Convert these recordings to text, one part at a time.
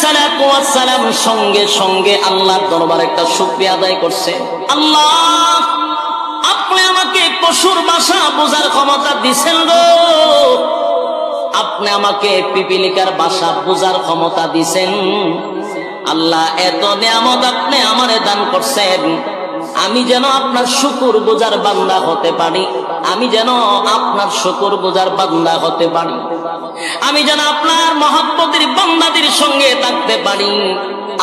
সালাতু ওয়াস সালাম সঙ্গে সঙ্গে আল্লাহর দরবারে একটা শুকরিয়া আদায় করছে। আল্লাহ, আপনি আমাকে পশুর ভাষা বোঝার ক্ষমতা দিছেন গো, আপনি আমাকে পিপিলিকার ভাষা বোঝার ক্ষমতা দিছেন। আল্লাহ, এত নিয়ামত আপনি আমারে দান করছেন, আমি যেন আপনার শুকর গুজার বান্দা হতে পারি, আমি যেন আপনার শুকর গুজার বান্দা হতে পারি, আমি যেন আপনার মহব্বতের বান্দাদের সঙ্গে থাকতে পারি।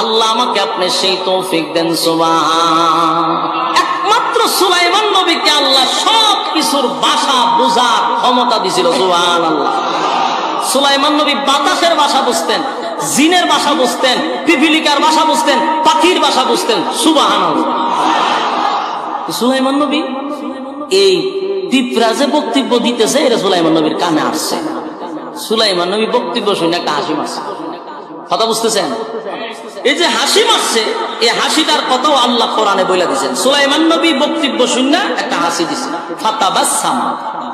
আল্লাহ, আমাকে আপনি সেই তৌফিক দেন। সুবহান। একমাত্র সুলাইমান নবীকে আল্লাহ সব কিছুর ভাষা বোঝার ক্ষমতা দিছিল। সুবহানাল্লাহ। সুলাইমান নবী বাতাসের ভাষা বুঝতেন, জিনের ভাষা বুঝতেন, পিপিলিকার ভাষা বুঝতেন, পাখির ভাষা বুঝতেন। সুবহানাল্লাহ। সুলাইমান নবী এই পিঁপড়া যে বক্তব্য দিতেছে, এটা সুলাইমান নবীর কানে আসছে। সুলাইমান নবী বক্তব্য শুনে একটা হাসি মারছে। কথা বুঝতেছেন? এই যে হাসি মারছে, এই হাসিটার কথাও আল্লাহ কোরআনে বলে দিয়েছেন। সুলাইমান নবী বক্তব্য শুনে একটা হাসি দিছে, ফাতাবাসসামা,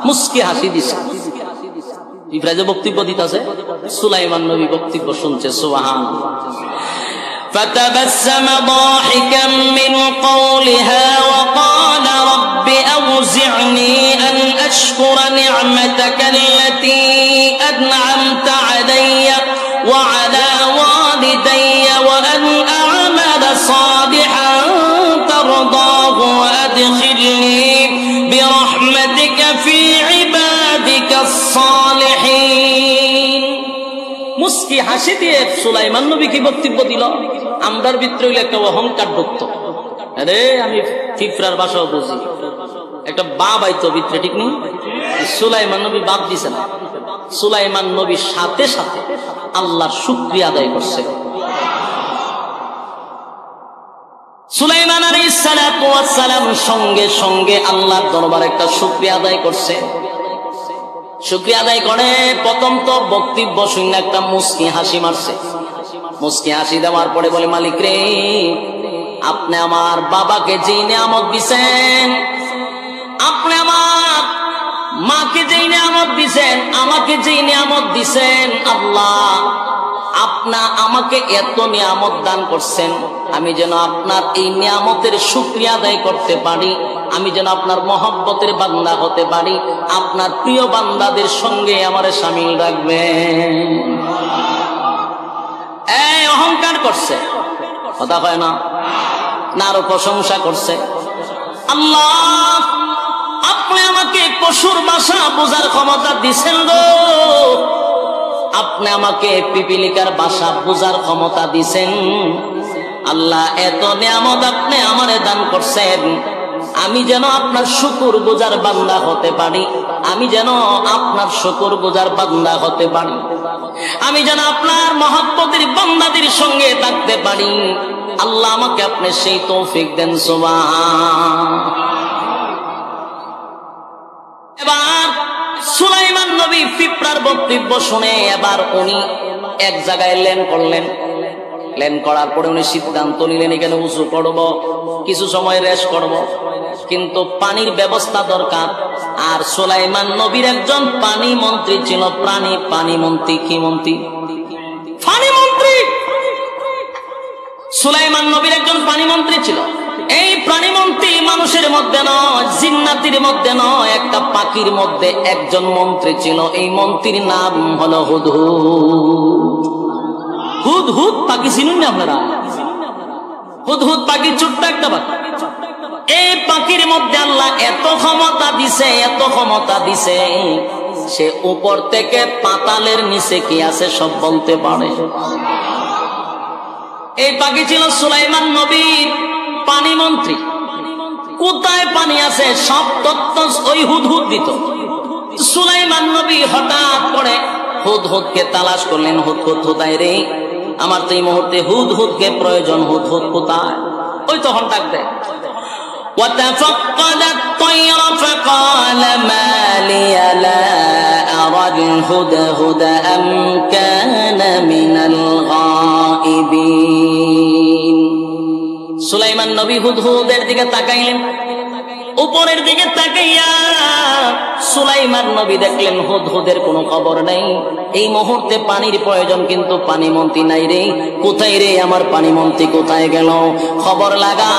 মুস্কি হাসি দিছে। পিঁপড়া যে বক্তব্য দিতেছে, সুলাইমান নবী বক্তব্য শুনছে। সুবহানাল্লাহ। فتبسم ضاحكا من قولها وقال رب أوزعني أن أشكر نعمتك التي أنعمت علي وعلى والدي وأن أعمل صالحا ترضاه وأدخلني برحمتك في عبادك الصالحين। মুস্কি হাসি দিয়ে সুলাইমান নবী কি বক্তব্য দিল? আমরার ভিতরে হইলে একটা অহংকার ঢুকতো, আরে আমি ফিফরার ভাষাও বুঝি, একটা বাপ আইতো ভিতরে, ঠিক নেই? সুলাইমান নবী বাপ দিছে না, সুলাইমান নবীর সাথে সাথে আল্লাহর শুকরিয়া আদায় করছে। সুলাইমান আলাইহিস সালাতু ওয়াস সালাম সঙ্গে সঙ্গে আল্লাহর দরবারে একটা শুকরিয়া আদায় করছে। শুকরিয়া আদায় করে প্রথম তো বক্তব্য শুনে একটা মুস্কি হাসি মারছে। মুস্কি হাসি দেওয়ার পরে বলে, মালিক রে, আপনি আমার বাবাকে যে নিয়ামত দিছেন, আপনি আমার মাকে যে নিয়ামত দিছেন, আমাকে যে নিয়ামত দিছেন, আল্লাহ আপনা আমাকে এত নিয়ামত দান করছেন, আমি যেন আপনার এই নিয়ামতের শুকরিয়া আদায় করতে পারি, আমি যেন আপনার মহব্বতের বান্দা হতে পারি, আপনার প্রিয় বান্দাদের সঙ্গে আমারে শামিল রাখবেন। এই অহংকার করছে, কথা হয় না, না আরো প্রশংসা করছে। আল্লাহ, আপনি আমাকে পশুর ভাষা বোঝার ক্ষমতা দিছেন গো, আপনি আমাকে পিপিলিকার ভাষা বোঝার ক্ষমতা দিছেন। আল্লাহ, এত নিয়ামত আপনি আমারে দান করছেন, আমি যেন আপনার শুকর গুজার বান্দা হতে পারি, আমি যেন আপনার শুকর গুজার বান্দা হতে পারি, আমি যেন আপনার মহব্বতের বান্দাদের সঙ্গে থাকতে পারি। আল্লাহ, আমাকে আপনি সেই তৌফিক দেন। সুবহান। এবার সুলাইমান নবী পিঁপড়ার বক্তব্য শুনে এবার উনি এক জায়গায় ল্যান্ড করলেন। ল্যান্ড করার পরে উনি সিদ্ধান্ত নিলেন, এখানে উঁচু করব, কিছু সময় রেস্ট করব, কিন্তু পানির ব্যবস্থা দরকার। আর সুলাইমান নবীর একজন পানি মন্ত্রী ছিল, পানি মন্ত্রী। কি মন্ত্রী? পানি মন্ত্রী। সুলাইমান নবীর একজন পানি মন্ত্রী ছিল। এই প্রাণী মন্ত্রী মানুষের মধ্যে নয়, জিন্নাতির মধ্যে নয়, একটা পাখির মধ্যে একজন মন্ত্রী ছিল। এই মন্ত্রীর নাম হলো হুদহুদ। হুদহুদ পাখি চিনুন না আপনারা? হুদহুদ পাখি ছোট্ট একটা পাখি। এই পাখির মধ্যে আল্লাহ এত ক্ষমতা দিছে, এত ক্ষমতা দিছে, সে উপর থেকে পাতালের নিচে কি আছে সব বলতে পারে। এই পাখি ছিল সুলাইমান নবীর পানি মন্ত্রী। কোথায় পানি আছে সব তথ্য ওই হুদহুদ দিত। সুলাইমান নবী হঠাৎ করে হুদহুদকে তালাশ করলেন, হুদহুদ কোথায় রে? আমার তো এই মুহূর্তে হুদহুদকে প্রয়োজন, হুদহুদ কোথায়? ওই তখন ডাক দেয়, وتفقد الطير فقال ما لي لا أرى الهدهد أم كان من الغائبين। সুলাইমান নবী হুদহুদের দিকে তাকাইলেন, উপরের দিকে তাকাইয়া সুলাইমান নবী দেখলেন হুদহুদের কোনো খবর নেই। এই মুহূর্তে পানির প্রয়োজন, কিন্তু পানি মন্ত্রী নাই রে। কোথায় রে আমার পানি মন্ত্রী, কোথায় গেল? খবর লাগা,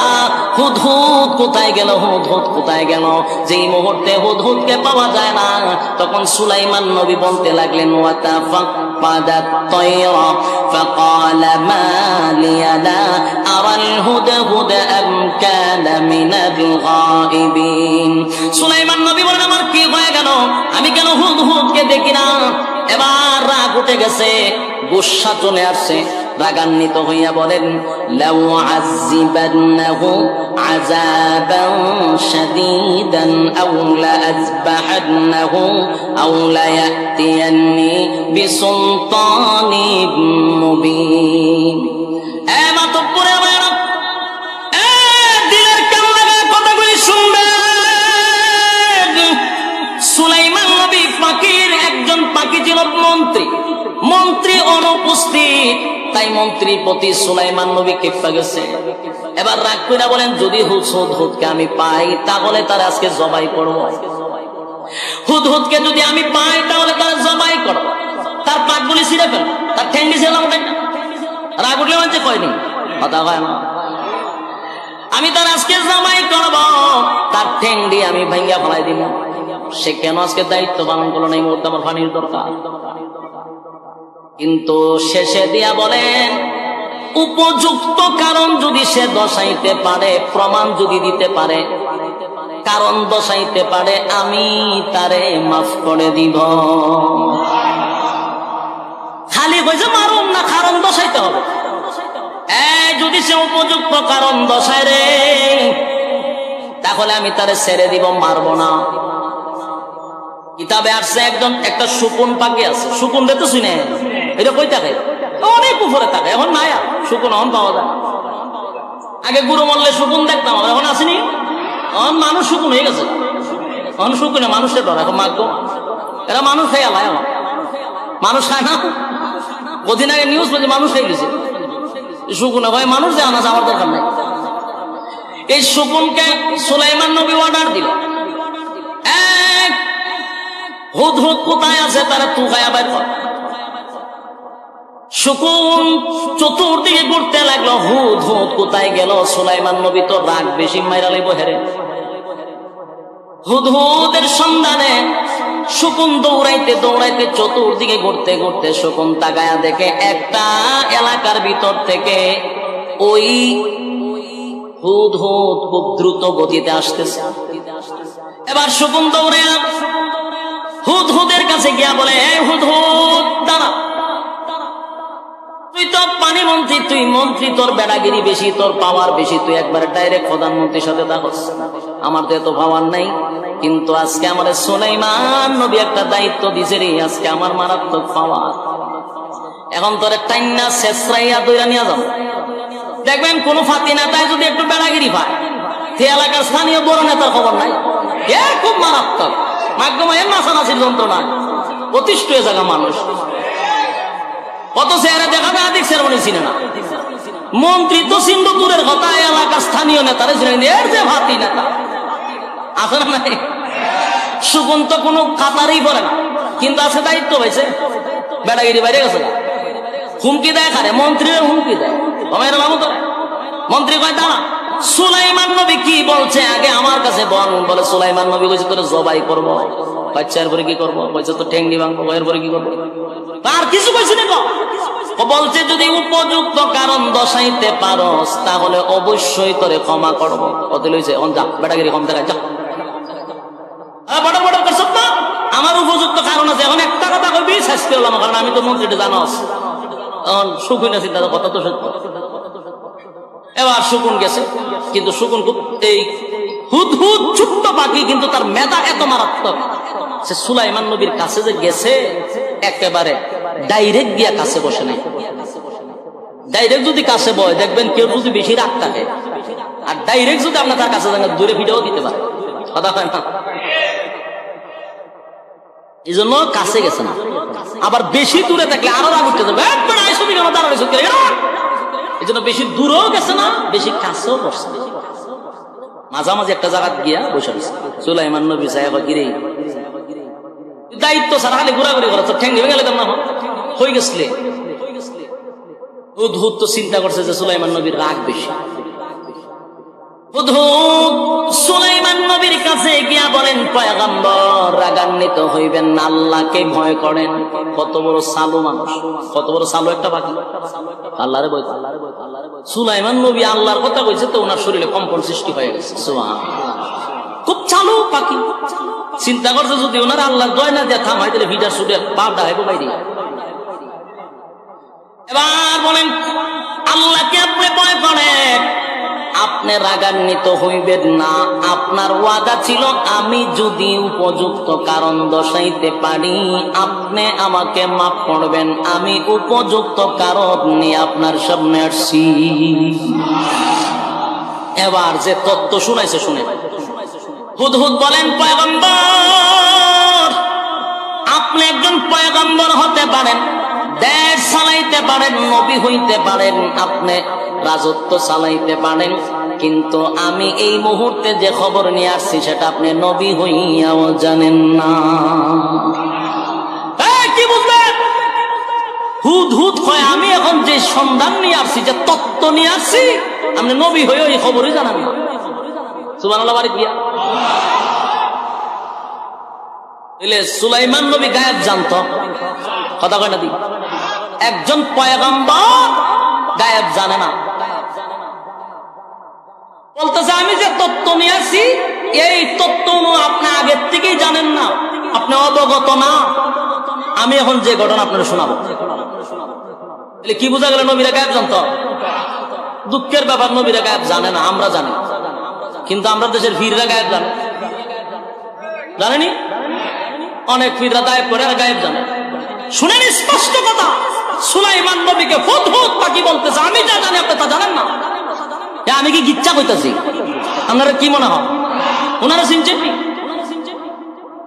হুদহুদ কোথায় গেল, হুদহুদ কোথায় গেল? যেই মুহূর্তে হুদহুদকে পাওয়া যায় না, তখন সুলাইমান নবী বলতে লাগলেন ওয়াতাফাক্কাদাত তায়রা ফাকালা মা লিয়া লা আরাল হুদহুদ আম কানা মিনাল গায়িবিন। সুলাইমান নবী বলেন আমার কি হয়ে গেল, আমি কেন হুদহুদকে দেখি না? এবার রাগ উঠে গেছে, গুসা চলে আসছে, রাগান্বিত হইয়া বলেন লাউ আযিবান্নাহু আযাবান শাদীদান আও লা আযবাহান্নাহু আও লা ইয়াতিয়ান্নি বিসুলতানিন মুবিন। এ মাতব্বরের ভাইরা, এ দিলের কান লাগায় কথাগুলি শুনবেন। সুলাইমান নবী পাখির একজন, পাখি ছিল মন্ত্রী, মন্ত্রী অনুপস্থিত, তাই মন্ত্রীর প্রতি সুলাইমান নবী ক্ষিপ্ত গেছে। এবার রাগ কইরা বলেন যদি হুদহুদকে আমি পাই তাহলে তার আজকে জবাই করব। হুদহুদকে যদি আমি পাই তাহলে তার জবাই করব, তার পাকগুলি ছিঁড়ে ফেল, তার ঠ্যাঙ্গি ছিল ওঠে না। রাগ উঠলে মানে কয়নি কথা হয় না, আমি তার আজকে জবাই করব, তার ঠ্যাঙ্গি আমি ভাঙ্গা ফেলাই দিব। সে কেন আজকে দায়িত্ব পালন করলো না? এই মুহূর্তে আমার পানির দরকার। কিন্তু শেষে দিয়া বলেন উপযুক্ত কারণ যদি সে দর্শাইতে পারে, প্রমাণ যদি দিতে পারে, কারণ দর্শাইতে পারে, আমি তারে মাফ করে দিব। খালি কইছে মারুম না, কারণ দর্শাইতে হবে। যদি সে উপযুক্ত কারণ দর্শায় রে, তাহলে আমি তারে ছেড়ে দিব, মারবো না। কিতাবে আসছে একটা শকুন পাখি আছে, শকুন দেখতে শুনে এটা কই থাকে, অনেক উপরে থাকে, এখন নাই আর শকুন, এখন পাওয়া যায়। আগে গুরু মল্লে শকুন দেখতাম, এখন আসেনি। এখন মানুষ শকুন হয়ে গেছে, এখন শকুনে মানুষের ডর, এখন মাগ্য এরা মানুষ খেয়ে আলায়, আমার মানুষ খায় না। কদিন আগে নিউজ বলছে মানুষ খেয়ে গেছে শকুনে, ভাই মানুষ যে আনা আমার দরকার নাই। এই শকুনকে সুলাইমান নবী অর্ডার দিল, হুদহুদ কোথায় আছে তারা তুকায়া বাইর কর। শকুন চতুর্দিকে ঘুরতে লাগলো, হুদহুদ কোথায় গেল? সুলাইমান নবী তো রাগ বেশি, মাইরা লাইব হেরে। হুদহুদের সন্ধানে শকুন দৌড়াইতে দৌড়াইতে চতুর্দিকে ঘুরতে ঘুরতে শকুন তাকায়া দেখে একটা এলাকার ভিতর থেকে ওই হুদহুদ খুব দ্রুত গতিতে আসতেছে। এবার শকুন দৌড়ে হুদহুদের কাছে গিয়া বলে, হে হুদহুদ দাঁড়া, তুই তো পানি মন্ত্রী, তুই মন্ত্রী, তোর বেড়াগিরি বেশি, তোর পাওয়ার বেশি, তুই একবার ডাইরেক্ট প্রধানমন্ত্রীর সাথে থাকস। আমার তো এত পাওয়ার নাই, কিন্তু আজকে আমার সুলাইমান নবী একটা দায়িত্ব দিছে রে, আজকে আমার মারাত্মক পাওয়ার। এখন তোর টাইনা শেষরাইয়া দইরা নিয়ে যাও, দেখবেন কোন ফাতি নেতায় যদি একটু বেড়াগিরি পায়, সে এলাকার স্থানীয় বড় নেতার খবর নাই, এ খুব মারাত্মক মাধ্যমের নাচানাচির যন্ত্রণা, প্রতিষ্ঠ হয়ে থাকা মানুষ। কত চেহারা দেখাবে আদিক সেরমনি চিনে না, মন্ত্রী তো চিন্তা দূরের কথা, এলাকার স্থানীয় নেতারা চিনে, এর যে ভাতি নেতা আছে না নাই। সুগুন তো কোনো কাতারই পড়ে না, কিন্তু আছে দায়িত্ব হয়েছে, বেড়াগিরি বাইরে গেছে, হুমকি দেয় খারে, মন্ত্রীর হুমকি দেয়, মন্ত্রী কয় দাঁড়া, সুলাইমান নবী কি বলছে আগে আমার কাছে বল। বলে সুলাইমান নবী বলছে তোর জবাই করবো। বাচ্চার পরে কি করবো? বলছে তো ঠেঙ্গি ভাঙবো। এর পরে কি করবো? আর কিছু কইছি না, বলছে যদি উপযুক্ত কারণ দর্শাইতে পারস তাহলে অবশ্যই তোরে ক্ষমা করবো। কত লইছে এখন যা, বেটাগিরি কম দেখায় যা, আমার উপযুক্ত কারণ আছে। এখন একটা কথা কবি শেষ করলাম, কারণ আমি তো মন্ত্রীটা জানস, এখন সুখী না চিন্তা, কথা তো সত্য। এবার শকুন গেছে, কিন্তু শকুন খুব এই হুদহুদ ছোট্ট পাখি, কিন্তু তার মেধা এত মারাত্মক, সে সুলাইমান নবীর কাছে যে গেছে একেবারে ডাইরেক্ট গিয়া কাছে বসে নাই। ডাইরেক্ট যদি কাছে বয় দেখবেন কেউ যদি বেশি রাগ থাকে, আর ডাইরেক্ট যদি আপনার তার কাছে যান দূরে ভিডিও দিতে পারে, কথা হয় না। এই জন্য কাছে গেছে না, আবার বেশি দূরে থাকলে আরো রাগ উঠতে যাবে, এই জন্য বেশি দূরেও গেছে না, বেশি কাছেও বসছে না, মাঝামাঝি একটা জায়গা গিয়া বসে রয়েছে। সুলাইমান নবী সাহেব গিরে দায়িত্ব ছাড়া খালি ঘোরাঘুরি করা তো ঠ্যাং ভেঙে গেলে না হয়ে গেছিলে। হুদহুদ তো চিন্তা করছে যে সুলাইমান নবীর রাগ বেশি। হুদহুদ সুলাইমান নবীর কাছে গিয়া বলেন, পয়গম্বর রাগান্বিত হইবেন না, আল্লাহকে ভয় করেন। কত বড় সালু মানুষ, কত বড় সালু একটা পাখি, আল্লাহরে ভয়। সুলাইমান নবী আল্লাহর কথা কইছে তো ওনার শরীরে কম্পন সৃষ্টি হয়ে গেছে। সুবহানাল্লাহ, খুব চালু পাখি। চিন্তা করছে যদি ওনার আল্লাহর দয় না দিয়ে থামাই দিলে ভিটার সুটে বাপ ডাহে বাইরে। এবার বলেন, আল্লাহকে আপনি ভয় করেন, আপনি রাগান্বিত হইবেন না। আপনার ওয়াদা ছিল আমি যদি উপযুক্ত কারণ দর্শাইতে পারি আপনি আমাকে মাফ করবেন। আমি উপযুক্ত কারণ নিয়ে আপনার সামনে আসছি। এবার যে তত্ত্ব শুনাইছে শুনে হুদহুদ বলেন, পয়গম্বর আপনি একজন পয়গম্বর হতে পারেন, দেশ চালাইতে পারেন, নবী হইতে পারেন, আপনি রাজত্ব চালাইতে পারেন, কিন্তু আমি এই মুহূর্তে যে খবর নিয়ে আসছি সেটা আপনি নবী হইয়াও জানেন না। কি বুঝলেন? হুদহুদ কয় আমি এখন যে সন্ধান নিয়ে আসছি, যে তত্ত্ব নিয়ে আসছি, আপনি নবী হয়ে এই খবরই জানেন না। সুবহানাল্লাহ। বাড়ি গিয়া সুলাইমান নবী গায়েব জানতো, কথা কয় না দি, একজন পয়গম্বর গায়েব জানে না। বলতেছে আমি যে তত্ত্ব নিয়ে আসি এই তত্ত্ব আপনি আগের থেকেই জানেন না, আপনি অবগত না। আমি এখন যে ঘটনা আপনারা শোনাবো, কি বোঝা গেল? নবীরা গায়েব জানতো। দুঃখের ব্যাপার, নবীরা গায়েব জানে না, আমরা জানি, কিন্তু আমরা দেশের ফিররা গায়েব জানে, জানেনি? অনেক ফিররা গায়েব করে আর গায়েব জানে। শুনেন স্পষ্ট কথা, সুলাইমান নবীকে হুদহুদ পাখি বলতেছে আমি যা জানি আপনি তা জানেন না। আমি কি গিচ্ছা কইতাছি? আপনারা কি মনে হয় ওনারা চিনছেন?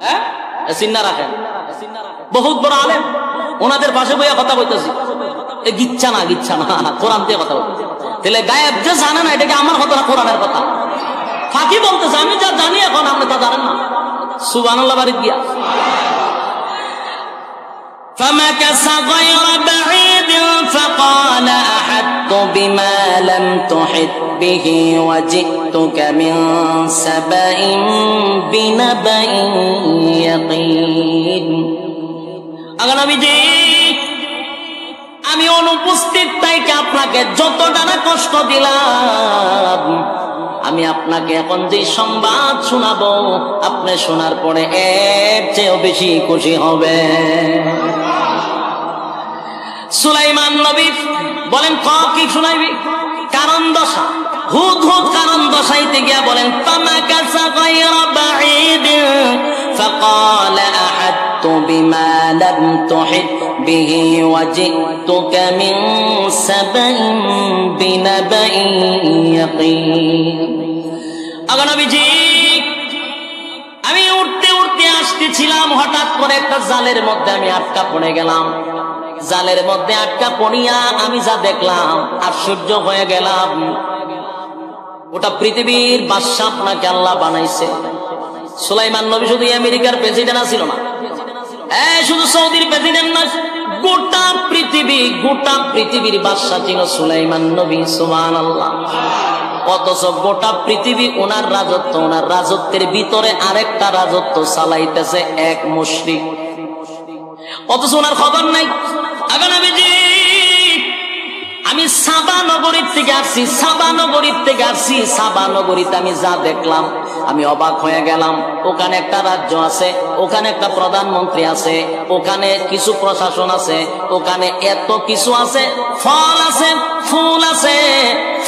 হ্যাঁ, চিন্না রাখেন, বহুত বড় আলেম, ওনাদের পাশে বইয়া কথা কইতাছি। এ গিচ্ছা না, গিচ্ছা না, কোরআন দিয়ে কথা বলতেছি। তাহলে গায়েব যে জানে না, এটা কি আমার কথা না কোরআনের কথা? ফাঁকি বলতেছে আমি যা জানি এখন আপনি তা জানেন না। সুবহানাল্লাহ। বাড়ি গিয়া فمكث غير بعيد فقال أحطت بما لم تحط به وجئتك من سبأ بنبأ يقين। আগে নবীজি আমি অনুপস্থিত থেকে আপনাকে যতটা না কষ্ট দিলাম, আমি আপনাকে এখন যে সংবাদ শোনাবো আপনি শোনার পরে এর চেয়েও বেশি খুশি হবে। সুলাইমান নবী বলেন কি শোনাইবি? কারণ দশা। হুদহুদ কারণ দশাইতে গিয়া বলেন ফামাকাসা গায়রা বাঈদ ফাকালা আহাদতু বিমা লাম তুহিত বিহি ওয়াজিতুকা মিন সাবাইন বিনাবাইন ইয়াকিন। আগা নবীজি আমি উঠতে উঠতে আসতেছিলাম, হঠাৎ করে একটা জালের মধ্যে আমি আটকা পড়ে গেলাম। জালের মধ্যে আটকা পড়িয়া আমি যা দেখলাম আশ্চর্য হয়ে গেলাম। ওটা পৃথিবীর বাদশা আপনাকে আল্লাহ বানাইছে। সুলাইমান নবী শুধু আমেরিকার প্রেসিডেন্ট ছিল না, শুধু সৌদির প্রেসিডেন্ট না, গোটা পৃথিবীর বাদশা ছিল সুলাইমান নবী। সুবহানাল্লাহ। অথচ গোটা পৃথিবী ওনার রাজত্ব, ওনার রাজত্বের ভিতরে আরেকটা রাজত্ব চালাইতেছে এক মুশরিক, অথচ ওনার খবর নাই। আগে নবীজি আমি সাবা নগরীর থেকে আসছি, সাবা নগরীতে আমি যা দেখলাম আমি অবাক হয়ে গেলাম। ওখানে একটা রাজ্য আছে, ওখানে একটা প্রধানমন্ত্রী আছে, ওখানে কিছু প্রশাসন আছে, ওখানে এত কিছু আছে, ফল আছে, ফুল আছে,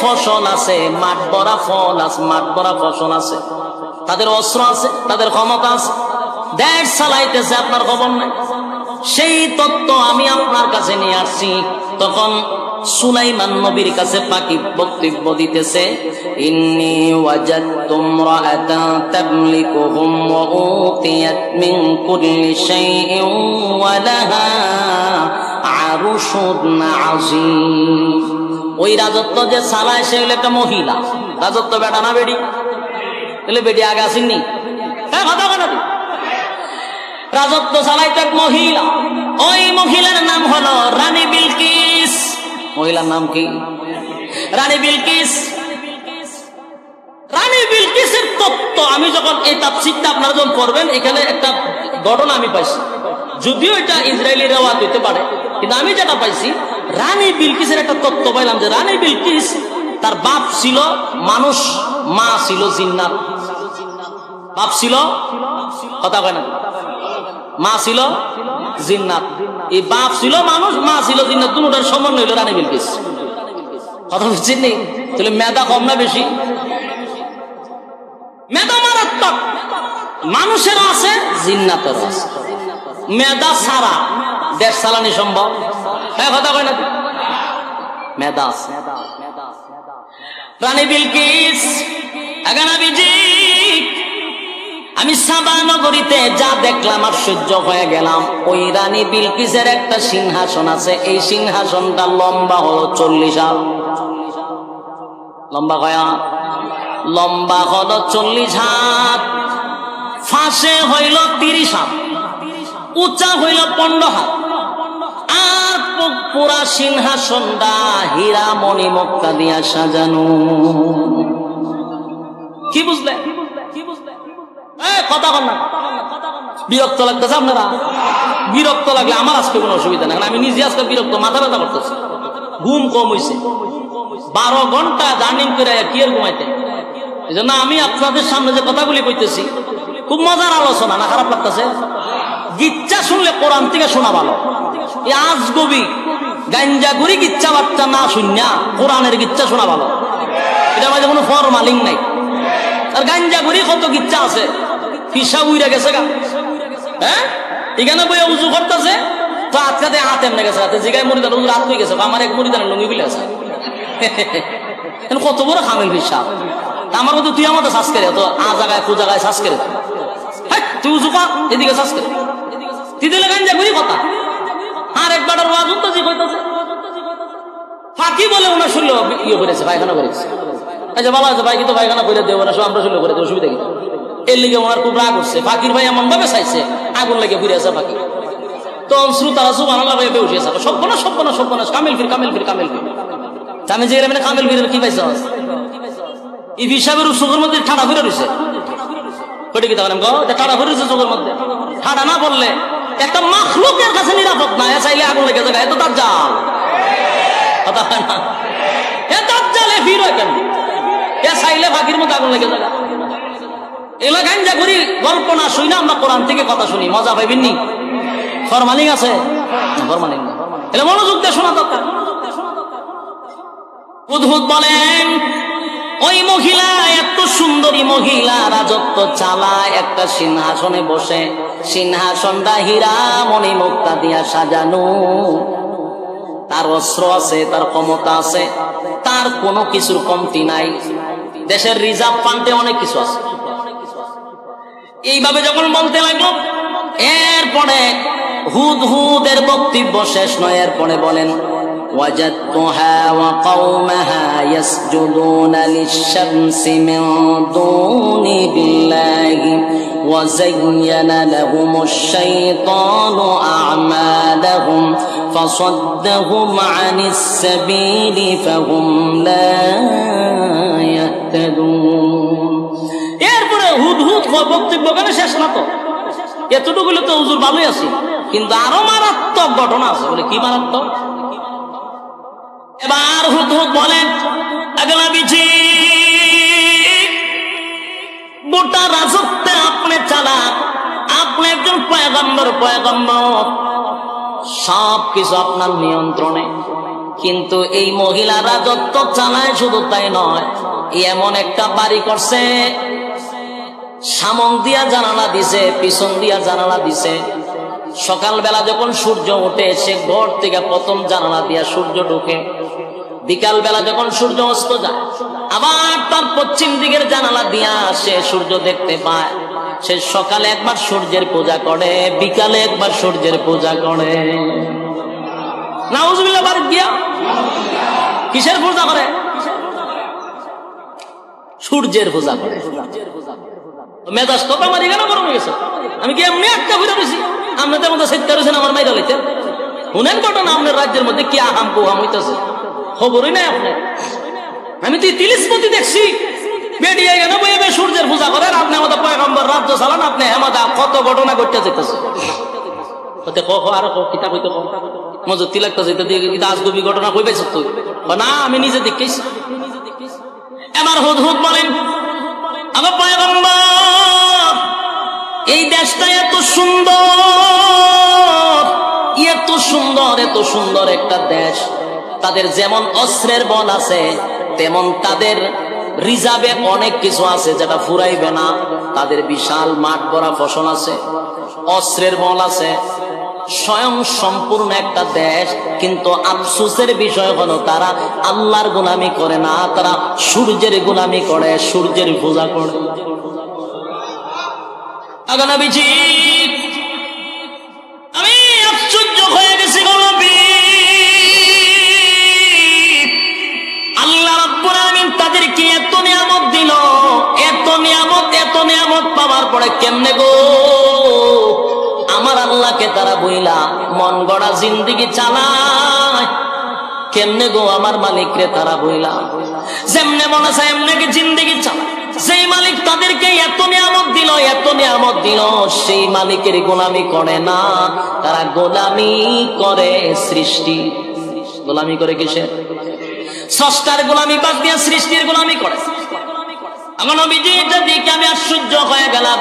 ফসল আছে, মাঠ ভরা ফল আছে, মাঠ ভরা ফসল আছে, তাদের অস্ত্র আছে, তাদের ক্ষমতা আছে, দেশ চালাইতেছে, আপনার খবর নাই। সেই তত্ত্ব আমি আপনার কাছে নিয়ে আসছি। তখন সুলাইমান নবীর কাছে পাখি বক্তব্য দিতেছে, ইন্নী ওয়াজাদতু ইমরাআতান তামলিকুহুম ওয়া উতিয়াত মিন কুল্লি শাইইন ওয়া লাহা আরশুন আযীম। ওই রাজত্ব যে চালায় সে হলো একটা মহিলা। রাজত্ব বেটা না বেডি? তাহলে বেডি আগে আসেননি? হ্যাঁ, কথা বলা রাজত্ব চালাইতো এক মহিলা। ওই মহিলার নাম হলো রানী বিলকিস। মহিলার নাম কি? রানী বিলকিস। রানী বিলকিসের তত্ত্ব আমি যখন এই তাফসীরটা আপনারা যখন পড়বেন, এখানে একটা ঘটনা আমি পাইছি, যদিও এটা ইসরায়েলি রেওয়াত হইতে পারে, কিন্তু আমি যেটা পাইছি রানী বিলকিসের একটা তত্ত্ব পাইলাম যে রানী বিলকিস তার বাপ ছিল মানুষ, মা ছিল জিন্নাত। বাপ ছিল, কথা কয় না, মা ছিল জিন্নাত। এই বাপ ছিল মানুষ, মা ছিল জিন্নাত, দুটোটার সমন্বয় হইল রানী বিলকিস। কথা বুঝছেন নি? তাহলে মেধা কম না বেশি? মেধা মারাত্মক, মানুষেরও আছে জিন্নাতেরও আছে। মেধা ছাড়া দেশ চালানি সম্ভব? হ্যাঁ, কথা কয় না, মেধা আছে। রানী বিলকিস, আমি সাবা নগরীতে যা দেখলাম আশ্চর্য হয়ে গেলাম। ওই রানী বিলকিসের একটা সিংহাসন আছে, এই সিংহাসনটা লম্বা হলো 40 হাত। লম্বা কয়া? লম্বা হলো 40 হাত, ফাঁসে হইল 30 হাত, উঁচা হইল 15 হাত। আর পুরা সিংহাসনটা হীরা মণি মুক্তা দিয়া সাজানো। কি বুঝলে? কথা বল না, বিরক্ত লাগতেছে আপনারা? বিরক্ত লাগলে আমার আজকে কোনো অসুবিধা নাই, আমি নিজে আজকে বিরক্ত, মাথা ব্যথা করতেছি, ঘুম কম হয়েছে। 12 ঘন্টা জার্নিং করে কি আর ঘুমাইতে। এই জন্য আমি আপনাদের সামনে যে কথাগুলি কইতেছি খুব মজার আলোচনা, না খারাপ লাগতেছে? গিচ্ছা শুনলে কোরআন থেকে শোনা ভালো। এই আজগবি গাঞ্জাগুড়ি গিচ্ছা বাচ্চা না শুনিয়া কোরআনের গিচ্ছা শোনা ভালো। এটা মাঝে কোনো ফরমালিং নাই। আর গাঞ্জাগুড়ি কত গিচ্ছা আছে, পিসা উইরা গেছে গা। হ্যাঁ, এখানে বই উজু করতেছে তো আজকাতে হাত এমনি গেছে, হাতে জিগায় মরিদান উজুর হাত হয়ে গেছে, আমার এক মরিদানের লুঙ্গি বিলে আছে। কত বড় খামেল পিসা। আমার মধ্যে তুই আমাদের শ্বাস করে তো আ জায়গায় কু জায়গায় শ্বাস করে তুই উজু কর, এদিকে শ্বাস করে তুই দিলে গাঞ্জাগুড়ি কথা। আর একবার ফাঁকি বলে ওনার শুনলো ইয়ে করেছে, পায়খানা করেছে। আচ্ছা ভালো আছে ভাই, কিন্তু পায়খানা করে দেবো না, আমরা শুনলো করে দেবো, অসুবিধা কি? এর লিগে ওনার খুব রাগ হচ্ছে। ফাঁকির ভাই এমন ভাবে চাইছে আগুন লেগে ফিরে আছে ফাঁকি। তো শ্রোতারা সুবহানাল্লাহ ভেবে উঠে আছে, সর্বনাশ সর্বনাশ সর্বনাশ, কামিল ফির কামিল ফির কামিল ফির। আমি যে মানে কামিল ফিরের কি পাইছ? এই হিসাবের চোখের মধ্যে ঠাডা ফিরে রয়েছে। কটি কি দেখলাম গো, ঠাডা ফিরে রয়েছে চোখের মধ্যে। ঠাডা না বললে একটা মাখলুকের কাছে নিরাপদ না, এ চাইলে আগুন লেগে যায়। এত তার জাল কথা হয় না, এ তার জালে ফির হয় কেন? এ চাইলে ফাঁকির মধ্যে আগুন লেগে যায়। এগুলো গাঞ্জা করি গল্প না শুই না, আমরা কোরআন থেকে কথা শুনি, মজা পাইবেন নি? ফরমালিং আছে? ফরমালিং না, এলে মনোযোগ দিয়ে শোনা দরকার। উদ্ভুত বলেন ওই মহিলা, এত সুন্দরী মহিলা রাজত্ব চালায় একটা সিংহাসনে বসে। সিংহাসনটা হীরা মণি মুক্তা দিয়া সাজানো। তার অস্ত্র আছে, তার ক্ষমতা আছে, তার কোনো কিছুর কমতি নাই। দেশের রিজার্ভ ফান্ডে অনেক কিছু আছে। এইভাবে যখন বলতে লাগলো, এরপরে হুদহুদের বক্তব্য শেষ নয়, এরপরে বলেন وجدتها وقومها يسجدون للشمس من دون الله وزين لهم الشيطان أعمالهم فصدهم عن السبيل فهم لا يهتدون। এরপরে হুদহুদ বক্তব্য কেন শেষ না? তো এতটুকু তো হুজুর ভালোই আছে, কিন্তু আরো মারাত্মক ঘটনা আছে। বলে কি মারাত্মক? এবার হুদহুদ বলেন, গোটা রাজত্বে আপনি চালান, আপনি একজন পয়গম্বর, সব কিছু আপনার নিয়ন্ত্রণে। কিন্তু এই মহিলা রাজত্ব চালায়, শুধু তাই নয়, এমন একটা বাড়ি করছে, সামন দিয়া জানালা দিছে, পিছন দিয়া জানালা দিছে। সকালবেলা যখন সূর্য ওঠে, সে ঘর থেকে প্রথম জানালা দিয়া সূর্য ঢুকে। বিকাল বেলা যখন সূর্য অস্ত যায়, আবার তার পশ্চিম দিকের জানালা দিয়া সে সূর্য দেখতে পায়। সে সকালে একবার সূর্যের পূজা করে, বিকালে একবার সূর্যের পূজা করে। নাউজুবিল্লাহ, বাড়ি গিয়া কিসের পূজা করে? সূর্যের পূজা করে। মেজাজ তো আমার এখানে গরম হয়ে গেছে। আমি কি এমনি একটা ঘুরে বসি? আপনাদের মধ্যে সেট করেছেন আমার মাইরা লাইতে। শুনেন ঘটনা আপনার রাজ্যের মধ্যে কি আহাম কুহাম হইতেছে, খবরই নাই আপনার। আমি তো তিলিশপতি দেখছি বেরিয়ে গেল বইবে সূর্যের পূজা করেন, আপনি আমাদের পয়গম্বর রাজ্য চালান, আপনি হেমাদা কত ঘটনা ঘটতে যেতেছে। না আমি নিজে দেখেছি। এবার হুদহুদ বলেন, আমার পয়গম্বর এই দেশটা এত সুন্দর, এত সুন্দর, এত সুন্দর একটা দেশ। তাদের যেমন অস্ত্রের বল আছে, তেমন তাদের রিজার্ভে অনেক কিছু আছে যেটা ফুরাইবে না। তাদের বিশাল মাঠ ভরা ফসল আছে, অস্ত্রের বল আছে, স্বয়ং সম্পূর্ণ একটা দেশ। কিন্তু আফসোসের বিষয় হলো তারা আল্লাহর গোলামি করে না, তারা সূর্যের গোলামি করে, সূর্যের পূজা করে। নবীজি আমি আশ্চর্য হয়ে গেছি গো নবী। আল্লাহ রাব্বুল আলামিন তাদেরকে এত নিয়ামত দিল, এত নিয়ামত, এত নিয়ামত পাওয়ার পরে কেমনে গো আমার আল্লাহকে তারা বইলা মন গড়া জিন্দেগি চালায়? কেমনে গো আমার মালিকরে তারা বইলা যেমনে মনে চায় এমনি কি জিন্দেগি চালায়? সেই মালিক তাদেরকে এত নিয়ামত দিল, এত নিয়ামত দিল, সেই মালিকের গোলামি করে না, তারা গোলামি করে সৃষ্টি। গোলামি করে কিসের? স্রষ্টার গোলামি বাদ দিয়ে সৃষ্টির গোলামি করে। আমার নবীজি এটা দেখে আমি আশ্চর্য হয়ে গেলাম,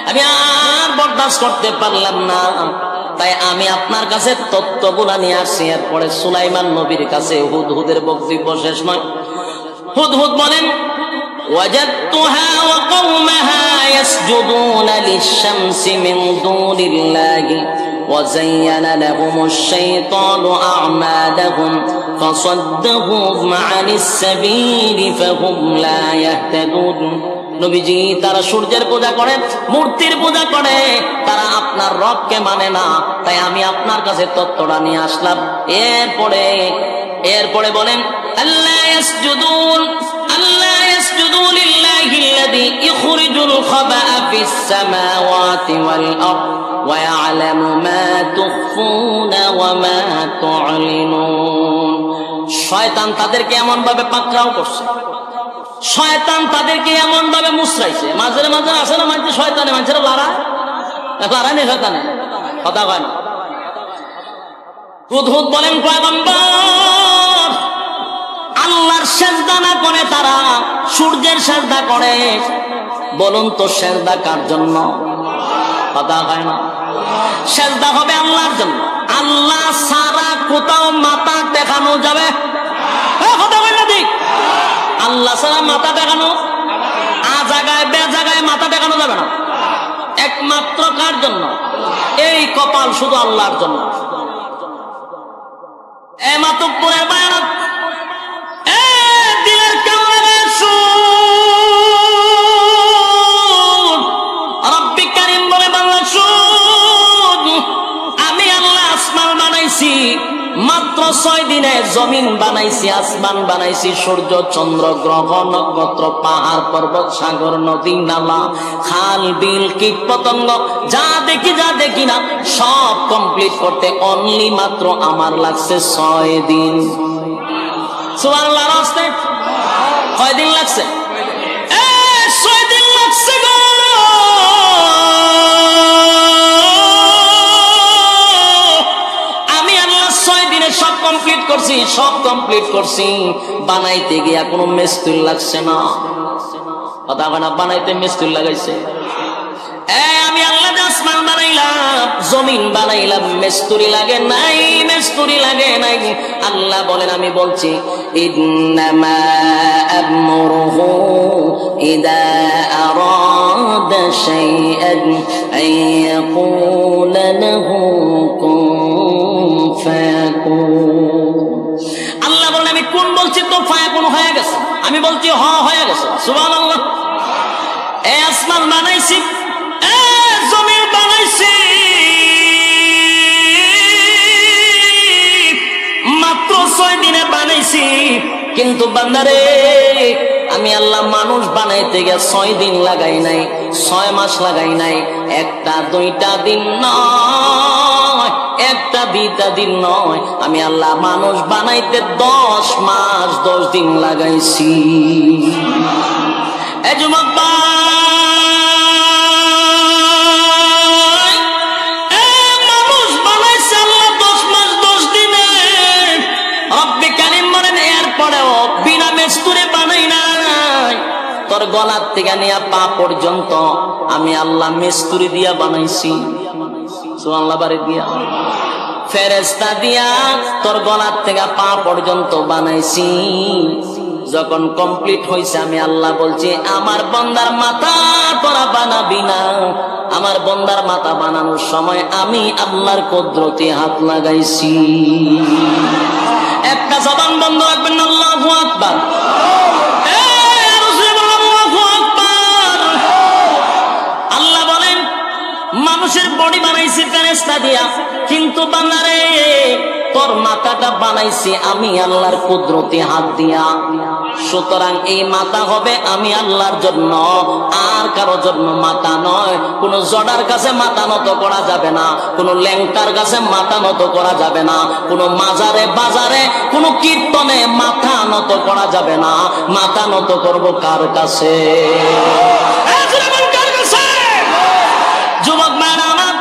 আমি আর বরদাস্ত করতে পারলাম না। তাই আমি আপনার কাছে তত্ত্বগুলা নিয়ে আসছি। এরপরে সুলাইমান নবীর কাছে হুদহুদের বক্তব্য শেষ নয়। হুদহুদ বলেন, وجدتها وقومها يسجدون للشمس من دون الله وزين لهم الشيطان أعمالهم فصدهم عن السبيل فهم لا يهتدون। নবীজি তারা সূর্যের পূজা করে, মূর্তির পূজা করে, তারা আপনার রবকে মানে না। তাই আমি আপনার কাছে তত্ত্বটা নিয়ে আসলাম। এরপরে বলেন, আল্লাহ ইয়াসজুদুন, আল্লাহ ইয়াসজুদু লিল্লাহিল্লাযী ইখরিজুল খাবা'a ফিস সামাওয়াতি ওয়াল আরদ ওয়া ইয়া'লামু মা তুখফুনা ওয়া মা তু'লিনুন। শয়তান তাদেরকে এমন ভাবে পাকড়াও করছে, শয়তান তাদেরকে এমন ভাবে মুসরাইছে। মাঝে মাঝে আসে না মানুষ শয়তানে, মানুষেরা লড়ায় নেই, শয়তানে কথা কয় না। হুদহুদ বলেন, পয়গম্বর আল্লাহর সেজদা না করে তারা সূর্যের সেজদা করে। বলুন তো সেজদা কার জন্য? কথা কয় না। সেজদা হবে আল্লাহর জন্য। আল্লাহ ছাড়া কোথাও মাথা দেখানো যাবে? কথা কয় না ঠিক? আল্লাহ ছাড়া মাথা দেখানো, আ জায়গায় বে জায়গায় মাথা দেখানো যাবে না। একমাত্র কার জন্য? এই কপাল শুধু আল্লাহর জন্য। এ মাতব্বরের বায়ানত, এ দিলের কামড়ে শুন, রব্বি কারীম বলে বাংলা শুন, আমি আল্লাহ আসমান বানাইছি মাত্র 6 দিনে, জমিন বানাইছি, আসমান বানাইছি, সূর্য চন্দ্র গ্রহ নক্ষত্র পাহাড় পর্বত সাগর নদী নালা খাল বিল কীট পতঙ্গ যা দেখি না সব কমপ্লিট করতে অনলি মাত্র আমার লাগছে 6 দিন। সুবহানাল্লাহ। রাস্তে কয় দিন লাগছে? 6 দিন লাগছে গো। সব কমপ্লিট করছি, সব কমপ্লিট করছি। বানাইতে গিয়া কোনো মিস্ত্রি লাগছে না। কথা বানা বানাইতে মিস্ত্রি লাগাইছে। আমি আল্লাহ আসমান বানাইলাম, জমিন বানাইলাম, মিস্ত্রি লাগে নাই, মিস্ত্রি লাগে নাই। আল্লাহ বলেন, আমি বলছি, ইন্নামা আমরুহু ইযা আরাদা শাইআন আইয়াকুলা লাহু কুন ফায়াকুন। আল্লাহ বলেন, আমি কোন বলছি তো ফায়াকুন হয়ে গেছে, আমি বলছি হ হয়ে গেছে। সুবহানাল্লাহ। এই আসমান বানাইছি, জমিন বানাইছি, মাত্র 6 দিনে বানাইছি। কিন্তু বান্দারে আমি আল্লাহ মানুষ বানাইতে গিয়ে 6 দিন লাগাই নাই, 6 মাস লাগাই নাই, 1-2 দিন নয়, 1-2 দিন নয়, আমি আল্লাহ মানুষ বানাইতে 10 মাস 10 দিন লাগাইছি। এ যুবক মানুষ বানাইছে আল্লাহ 10 মাস 10 দিনে। রব্বে কারীম বলেন এরপরেও বিনা মেস্তুরে বানাই নাই, তোর গলার থেকে নিয়ে পা পর্যন্ত আমি আল্লাহ মিস্ত্রি দিয়া বানাইছি। সুবহানাল্লাহ, বাড়ি দিয়া ফেরেশতা দিয়া তোর গলার থেকে পা পর্যন্ত বানাইছি। যখন কমপ্লিট হয়েছে আমি আল্লাহ বলছি আমার বান্দার মাথা তোরা বানাবি না। আমার বান্দার মাথা বানানোর সময় আমি আল্লাহর কুদরতে হাত লাগাইছি। একটা জবান বন্ধ রাখবেন না, আল্লাহু আকবার। আল্লাহ বলেন মানুষের বডি বানাইছি ফেরেশতা দিয়া, কিন্তু বান্দারে তোর মাথাটা বানাইছি আমি আল্লাহর কুদরতে হাত দিয়া। সুতরাং এই মাথা হবে আমি আল্লাহর জন্য, আর কারো জন্য মাথা নয়। কোন জড়ার কাছে মাথা নত করা যাবে না, কোন ল্যাংটার কাছে মাথা নত করা যাবে না, কোন মাজারে বাজারে কোন কীর্তনে মাথা নত করা যাবে না। মাথা নত করব কার কাছে? যুবক ভাইরা আমার,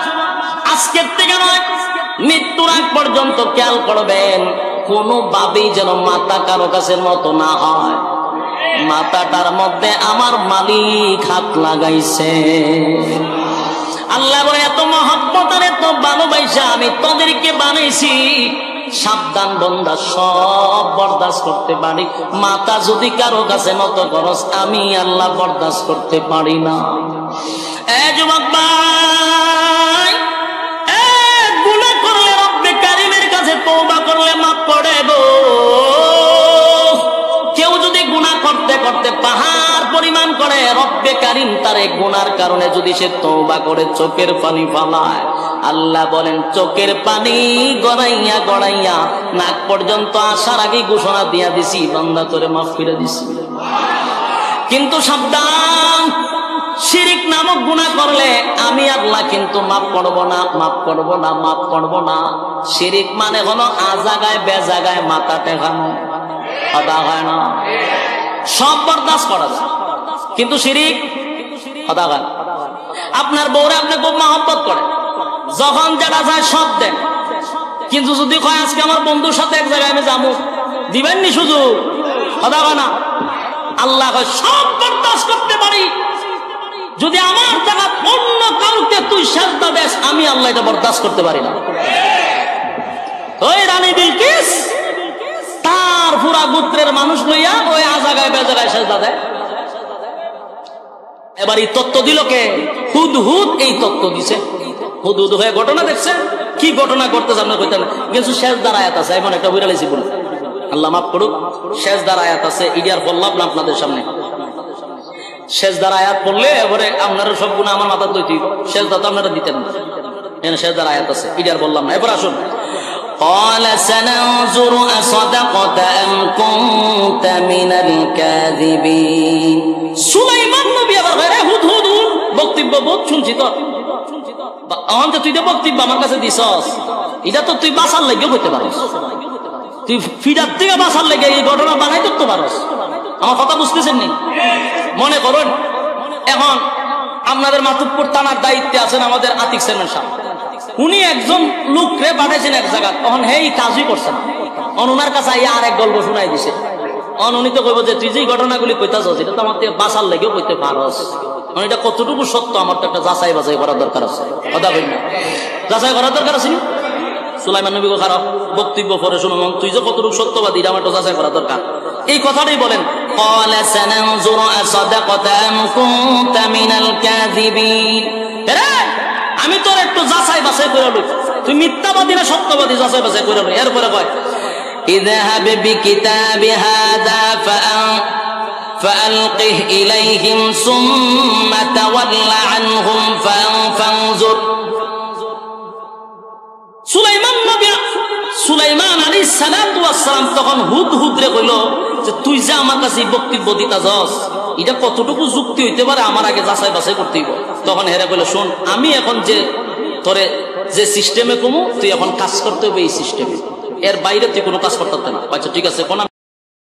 আজকের থেকে নয় মৃত্যুর আগ পর্যন্ত খেয়াল করবেন, কোন ভাবেই যেন মাথা কারো কাছে নত না হয়। মাথাটার মধ্যে আমার মালিক হাত লাগাইছে। আল্লাহ বলে এত মহব্বত আর এত ভালোবাসা আমি তোদেরকে বানাইছি, সাবধান বান্দা, সব বরদাস্ত করতে পারি, মাথা যদি কারো কাছে নত করস আমি আল্লাহ বরদাস্ত করতে পারি না। এ যুবক ভাই, গুনাহ করলে রব্বে কারীমের কাছে তওবা করলে মাফ করে গো। কেউ যদি গুনাহ করতে করতে পাহাড় পরিমাণ করে, রব্বে কারীম তার এই গুনার কারণে যদি সে তওবা করে চোখের পানি ফালায়, আল্লাহ বলেন চোখের পানি গড়াইয়া গড়াইয়া নাক পর্যন্ত আসার আগে ঘোষণা দিয়া দিছি বান্দা তোরে মাফ করে দিছি। কিন্তু সাবধান, শিরিক নামক গুনাহ করলে আমি আল্লাহ কিন্তু মাফ করব না, মাফ করব না, মাফ করব না। শিরিক মানে হলো আজাগায় বেজাগায় মাথা টেকানো, কথা হয় না। সব বরদাস্ত করা যায়, কিন্তু শিরিক কথা হয়। আপনার বউরে আপনি খুব মহব্বত করে, যখন যেটা চায় সব দেন, কিন্তু যদি কয় আজকে আমার বন্ধুর সাথে এক জায়গায় আমি যাবো, দিবেন নি সুযোগ? কথা হয় না। আল্লাহ কয় সব বরদাস্ত করতে পারি, যদি আমার জায়গা অন্য কাউকে তুই সেজদা দেস আমি আল্লাহ এটা বরদাস্ত করতে পারি না। ওই রানী বিলকিস তার পুরা গোত্রের মানুষ লইয়া ওই আজাগায় বেজাগায় সেজদা দেয়। এবার এই তত্ত্ব দিল কে? হুদহুদ এই তত্ত্ব দিছে। হুদহুদ হয়ে ঘটনা দেখছে, কি ঘটনা করতেছে আপনার কইতে না, কিছু সেজদার আয়াত আছে, এমন একটা বিড়ালিছি বলে আল্লাহ মাফ করুক। সেজদার আয়াত আছে, ইডিয়ার বললাম না আপনাদের সামনে। সেজদার আয়াত পড়লে এবারে আপনারা সব গুনাহ আমার মাথা লইতে, সেজদা তো আপনারা দিতেন না। এখানে সেজদার আয়াত আছে, ইডিয়ার বললাম না। এবার আসুন, قال سننظر أصدقت أم كنت من الكاذبين। সুলাইমান নবী আবার রে হুদহুদ বক্তব্য বহুত শুনছি তো, এখন যে তুই যে বক্তব্য আমার কাছে দিছস এটা তো তুই বাঁচার লাগিয়ে করতে পারিস, তুই ফিরার থেকে বাঁচার লেগে এই ঘটনা বানাই করতে পারস। আমার কথা বুঝতেছেন নি? মনে করুন এখন আপনাদের মাতুবপুর থানার দায়িত্বে আছেন আমাদের আতিক চেয়ারম্যান সাহেব, উনি একজন লোকরে পাঠাইছেন এক জায়গা, তখন হেই কাজই করছেন, ওনার কাছে আর এক গল্প শুনাই দিছে। উনি তো কইব যে তুই যে ঘটনাগুলি কইতাছস এটা তো আমার থেকে বাঁচার লেগেও কইতে পারস, এটা কতটুকু সত্য আমার তো একটা যাচাই বাছাই করার দরকার আছে। কথা বলি না, যাচাই করার দরকার আছে। সুলাইমান নবী খারাপ বক্তব্য পরে শুনুন, তুই যে কতটুকু সত্যবাদী এটা আমার তো যাচাই করা দরকার। এই কথাটাই বলেন, ক্বালা সানানজুরু আসাদাকাতা আম কুনতা মিনাল কাযিবিন। আমি তোর একটু যাচাই বাছাই করে লই, তুই মিথ্যাবাদী না সত্যবাদী যাচাই বাছাই করে লই। এরপরে কয় ইযহাব বিকিতাবি হাযা فألقه إليهم ثم تول عنهم فانظر। সুলাইমান আলাইহিস সালাতু ওয়াস সালাম তখন হুদহুদ রে কইল যে তুই যে আমার কাছে বক্তব্য দিতাছস এটা কতটুকু যুক্তি হইতে পারে আমার আগে যাচাই বাছাই করতে হইব। তখন হেরা বলে, শোন, আমি এখন যে তোরে যে সিস্টেমে কমু, তুই এখন কাজ করতে হবে এই সিস্টেমে, এর বাইরে তুই কোনো কাজ করতে না। আচ্ছা ঠিক আছে, কোন